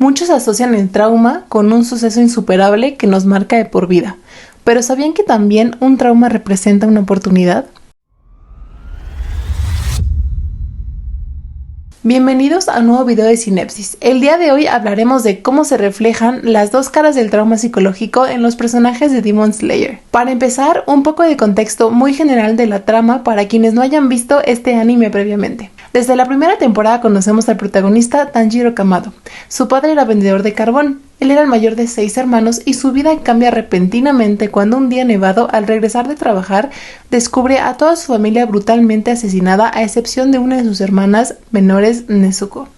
Muchos asocian el trauma con un suceso insuperable que nos marca de por vida. ¿Pero sabían que también un trauma representa una oportunidad? Bienvenidos a un nuevo video de Sinapsis. El día de hoy hablaremos de cómo se reflejan las dos caras del trauma psicológico en los personajes de Demon Slayer. Para empezar, un poco de contexto muy general de la trama para quienes no hayan visto este anime previamente. Desde la primera temporada conocemos al protagonista Tanjiro Kamado. Su padre era vendedor de carbón. Él era el mayor de 6 hermanos y su vida cambia repentinamente cuando un día nevado, al regresar de trabajar, descubre a toda su familia brutalmente asesinada a excepción de una de sus hermanas menores, Nezuko.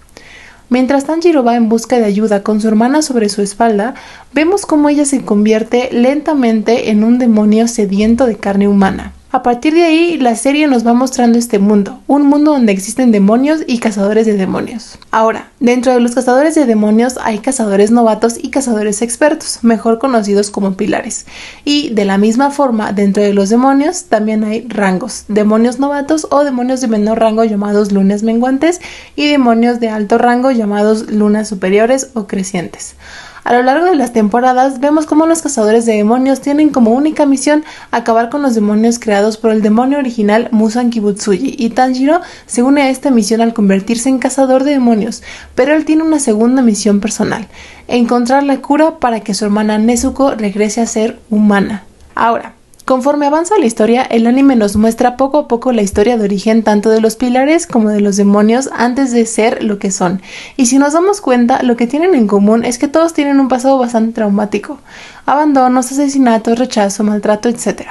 Mientras Tanjiro va en busca de ayuda con su hermana sobre su espalda, vemos cómo ella se convierte lentamente en un demonio sediento de carne humana. A partir de ahí, la serie nos va mostrando este mundo, un mundo donde existen demonios y cazadores de demonios. Ahora, dentro de los cazadores de demonios hay cazadores novatos y cazadores expertos, mejor conocidos como pilares. Y de la misma forma, dentro de los demonios también hay rangos, demonios novatos o demonios de menor rango llamados lunas menguantes y demonios de alto rango llamados lunas superiores o crecientes. A lo largo de las temporadas vemos cómo los cazadores de demonios tienen como única misión acabar con los demonios creados por el demonio original Muzan Kibutsuji, y Tanjiro se une a esta misión al convertirse en cazador de demonios, pero él tiene una segunda misión personal: encontrar la cura para que su hermana Nezuko regrese a ser humana. Ahora, conforme avanza la historia, el anime nos muestra poco a poco la historia de origen tanto de los pilares como de los demonios antes de ser lo que son. Y si nos damos cuenta, lo que tienen en común es que todos tienen un pasado bastante traumático: abandonos, asesinatos, rechazo, maltrato, etc.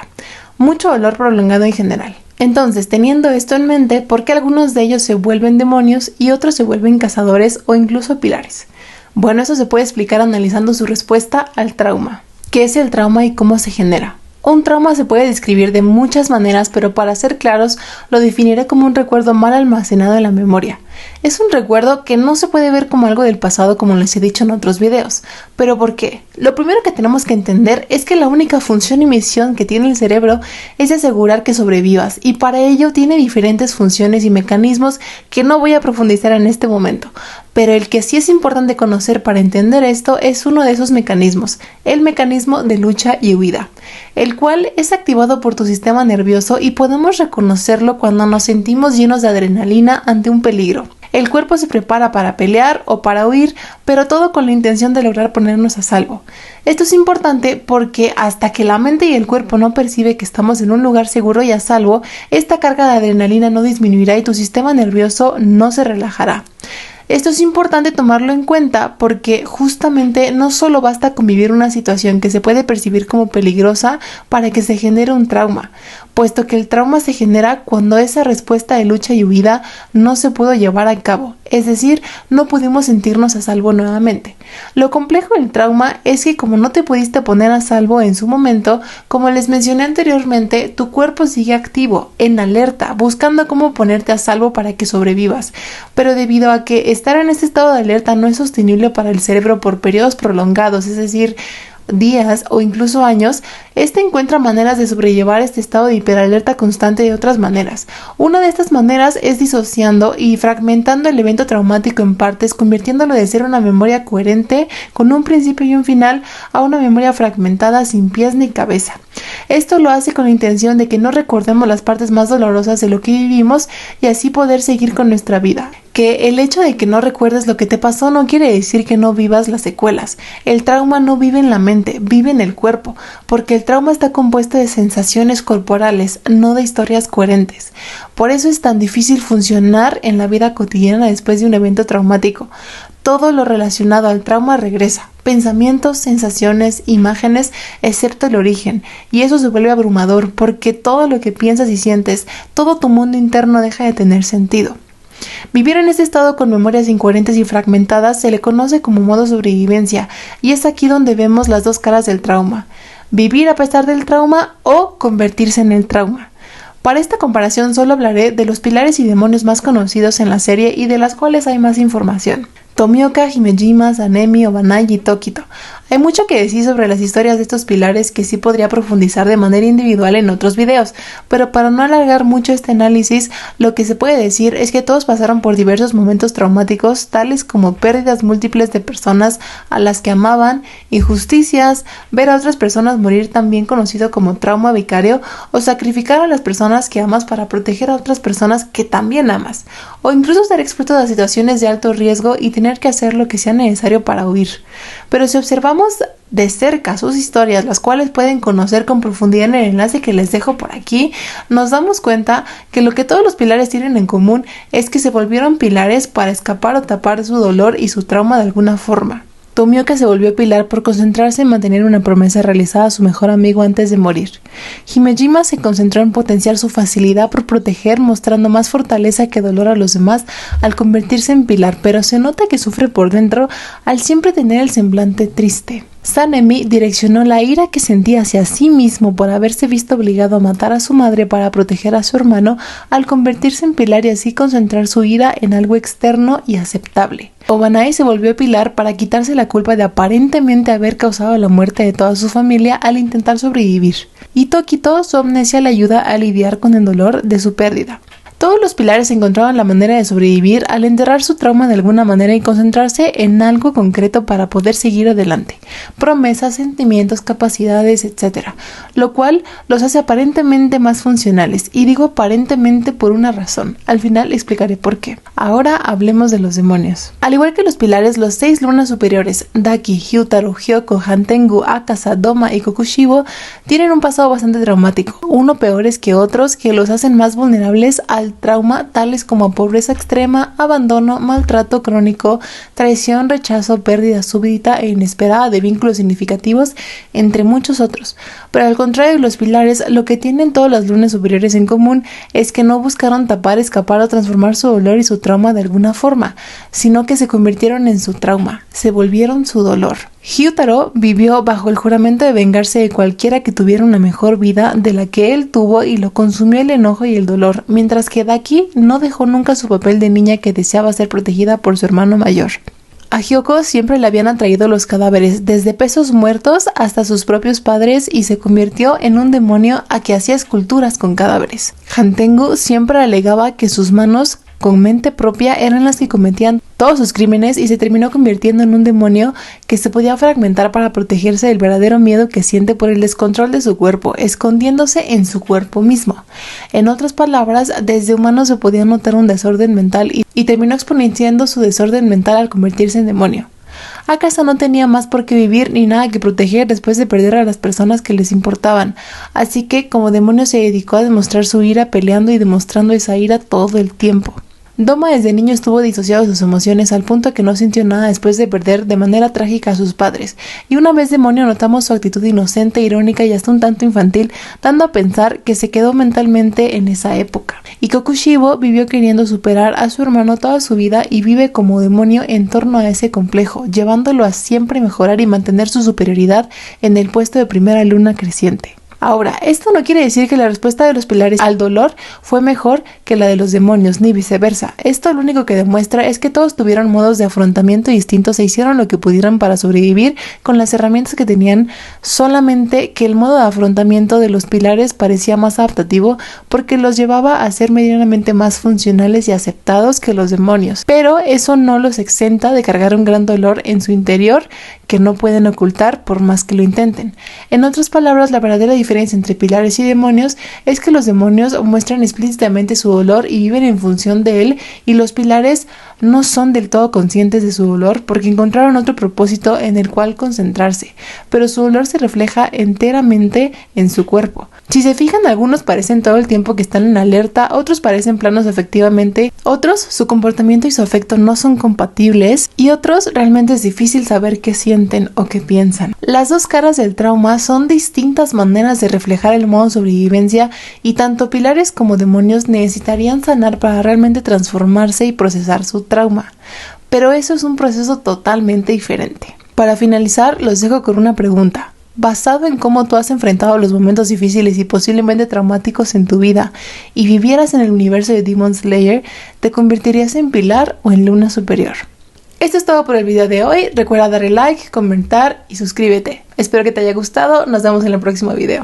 Mucho dolor prolongado en general. Entonces, teniendo esto en mente, ¿por qué algunos de ellos se vuelven demonios y otros se vuelven cazadores o incluso pilares? Bueno, eso se puede explicar analizando su respuesta al trauma. ¿Qué es el trauma y cómo se genera? Un trauma se puede describir de muchas maneras, pero para ser claros, lo definiré como un recuerdo mal almacenado en la memoria. Es un recuerdo que no se puede ver como algo del pasado, como les he dicho en otros videos. ¿Pero por qué? Lo primero que tenemos que entender es que la única función y misión que tiene el cerebro es asegurar que sobrevivas, y para ello tiene diferentes funciones y mecanismos que no voy a profundizar en este momento. Pero el que sí es importante conocer para entender esto es uno de esos mecanismos, el mecanismo de lucha y huida, el cual es activado por tu sistema nervioso y podemos reconocerlo cuando nos sentimos llenos de adrenalina ante un peligro. El cuerpo se prepara para pelear o para huir, pero todo con la intención de lograr ponernos a salvo. Esto es importante porque hasta que la mente y el cuerpo no percibe que estamos en un lugar seguro y a salvo, esta carga de adrenalina no disminuirá y tu sistema nervioso no se relajará. Esto es importante tomarlo en cuenta porque justamente no solo basta con vivir una situación que se puede percibir como peligrosa para que se genere un trauma, puesto que el trauma se genera cuando esa respuesta de lucha y huida no se pudo llevar a cabo, es decir, no pudimos sentirnos a salvo nuevamente. Lo complejo del trauma es que como no te pudiste poner a salvo en su momento, como les mencioné anteriormente, tu cuerpo sigue activo, en alerta, buscando cómo ponerte a salvo para que sobrevivas, pero debido a que estar en este estado de alerta no es sostenible para el cerebro por periodos prolongados, es decir, días o incluso años, este encuentra maneras de sobrellevar este estado de hiperalerta constante de otras maneras. Una de estas maneras es disociando y fragmentando el evento traumático en partes, convirtiéndolo de ser una memoria coherente con un principio y un final a una memoria fragmentada sin pies ni cabeza. Esto lo hace con la intención de que no recordemos las partes más dolorosas de lo que vivimos y así poder seguir con nuestra vida. Que el hecho de que no recuerdes lo que te pasó no quiere decir que no vivas las secuelas. El trauma no vive en la mente, vive en el cuerpo, porque el trauma está compuesto de sensaciones corporales, no de historias coherentes. Por eso es tan difícil funcionar en la vida cotidiana después de un evento traumático. Todo lo relacionado al trauma regresa, pensamientos, sensaciones, imágenes, excepto el origen, y eso se vuelve abrumador porque todo lo que piensas y sientes, todo tu mundo interno deja de tener sentido. Vivir en este estado con memorias incoherentes y fragmentadas se le conoce como modo sobrevivencia, y es aquí donde vemos las dos caras del trauma: vivir a pesar del trauma o convertirse en el trauma. Para esta comparación solo hablaré de los pilares y demonios más conocidos en la serie y de las cuales hay más información. Tomioka, Himejima, Sanemi, Obanai y Tokito. Hay mucho que decir sobre las historias de estos pilares que sí podría profundizar de manera individual en otros videos, pero para no alargar mucho este análisis, lo que se puede decir es que todos pasaron por diversos momentos traumáticos, tales como pérdidas múltiples de personas a las que amaban, injusticias, ver a otras personas morir, también conocido como trauma vicario, o sacrificar a las personas que amas para proteger a otras personas que también amas, o incluso estar expuestos a situaciones de alto riesgo y tener que hacer lo que sea necesario para huir. Pero si observamos de cerca sus historias, las cuales pueden conocer con profundidad en el enlace que les dejo por aquí, nos damos cuenta que lo que todos los pilares tienen en común es que se volvieron pilares para escapar o tapar su dolor y su trauma de alguna forma. Tomioka se volvió pilar por concentrarse en mantener una promesa realizada a su mejor amigo antes de morir. Himejima se concentró en potenciar su facilidad por proteger, mostrando más fortaleza que dolor a los demás al convertirse en pilar, pero se nota que sufre por dentro al siempre tener el semblante triste. Sanemi direccionó la ira que sentía hacia sí mismo por haberse visto obligado a matar a su madre para proteger a su hermano al convertirse en pilar y así concentrar su ira en algo externo y aceptable. Obanai se volvió pilar para quitarse la culpa de aparentemente haber causado la muerte de toda su familia al intentar sobrevivir. Y Tokito, su amnesia le ayuda a lidiar con el dolor de su pérdida. Todos los pilares encontraban la manera de sobrevivir al enterrar su trauma de alguna manera y concentrarse en algo concreto para poder seguir adelante. Promesas, sentimientos, capacidades, etc. Lo cual los hace aparentemente más funcionales. Y digo aparentemente por una razón. Al final explicaré por qué. Ahora hablemos de los demonios. Al igual que los pilares, los 6 lunas superiores, Daki, Hyutaro, Hyoko, Hantengu, Akasa, Doma y Kokushibo, tienen un pasado bastante traumático. Uno peores que otros que los hacen más vulnerables al trauma, tales como pobreza extrema, abandono, maltrato crónico, traición, rechazo, pérdida súbita e inesperada de vínculos significativos, entre muchos otros. Pero al contrario de los pilares, lo que tienen todas las lunas superiores en común es que no buscaron tapar, escapar o transformar su dolor y su trauma de alguna forma, sino que se convirtieron en su trauma, se volvieron su dolor. Hyutaro vivió bajo el juramento de vengarse de cualquiera que tuviera una mejor vida de la que él tuvo y lo consumió el enojo y el dolor, mientras que Daki no dejó nunca su papel de niña que deseaba ser protegida por su hermano mayor. A Hyoko siempre le habían atraído los cadáveres, desde pesos muertos hasta sus propios padres, y se convirtió en un demonio a que hacía esculturas con cadáveres. Hantengu siempre alegaba que sus manos con mente propia eran las que cometían todos sus crímenes y se terminó convirtiendo en un demonio que se podía fragmentar para protegerse del verdadero miedo que siente por el descontrol de su cuerpo, escondiéndose en su cuerpo mismo. En otras palabras, desde humano se podía notar un desorden mental y terminó exponenciando su desorden mental al convertirse en demonio. Akasa no tenía más por qué vivir ni nada que proteger después de perder a las personas que les importaban, así que como demonio se dedicó a demostrar su ira peleando y demostrando esa ira todo el tiempo. Doma desde niño estuvo disociado de sus emociones al punto que no sintió nada después de perder de manera trágica a sus padres, y una vez demonio notamos su actitud inocente, irónica y hasta un tanto infantil, dando a pensar que se quedó mentalmente en esa época. Y Kokushibo vivió queriendo superar a su hermano toda su vida y vive como demonio en torno a ese complejo, llevándolo a siempre mejorar y mantener su superioridad en el puesto de primera luna creciente. Ahora, esto no quiere decir que la respuesta de los pilares al dolor fue mejor que la de los demonios, ni viceversa. Esto lo único que demuestra es que todos tuvieron modos de afrontamiento distintos e hicieron lo que pudieran para sobrevivir con las herramientas que tenían, solamente que el modo de afrontamiento de los pilares parecía más adaptativo porque los llevaba a ser medianamente más funcionales y aceptados que los demonios. Pero eso no los exenta de cargar un gran dolor en su interior que no pueden ocultar por más que lo intenten. En otras palabras, la verdadera diferencia entre pilares y demonios es que los demonios muestran explícitamente su dolor y viven en función de él, y los pilares no son del todo conscientes de su dolor porque encontraron otro propósito en el cual concentrarse, pero su dolor se refleja enteramente en su cuerpo. Si se fijan, algunos parecen todo el tiempo que están en alerta, otros parecen planos afectivamente, otros su comportamiento y su afecto no son compatibles, y otros realmente es difícil saber qué sienten o qué piensan. Las dos caras del trauma son distintas maneras de reflejar el modo de sobrevivencia, y tanto pilares como demonios necesitarían sanar para realmente transformarse y procesar su trauma. Pero eso es un proceso totalmente diferente. Para finalizar, los dejo con una pregunta. Basado en cómo tú has enfrentado los momentos difíciles y posiblemente traumáticos en tu vida y vivieras en el universo de Demon Slayer, ¿te convertirías en pilar o en luna superior? Esto es todo por el video de hoy. Recuerda darle like, comentar y suscríbete. Espero que te haya gustado. Nos vemos en el próximo video.